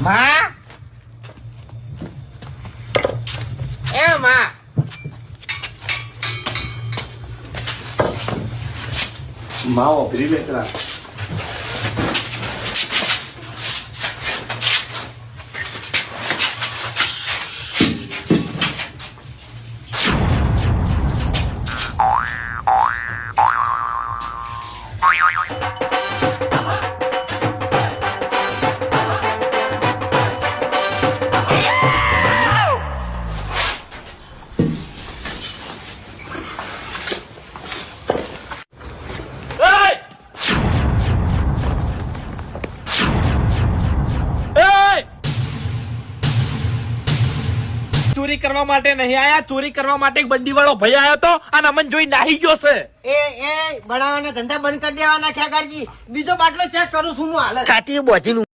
માં એ માં માવો ફરી લેતરા ચોરી કરવા માટે નહીં આયા, ચોરી કરવા માટે એક બંડી વાળો ભાઈ આવ્યો તો અને અમન જોઈ નાહી ગયો છે. એ બનાવવાના ધંધા બંધ કરી દેવાના ખ્યાકારજી. બીજો બાટલો ચેક કરું છું હું હાલ. કાટી બોધીનું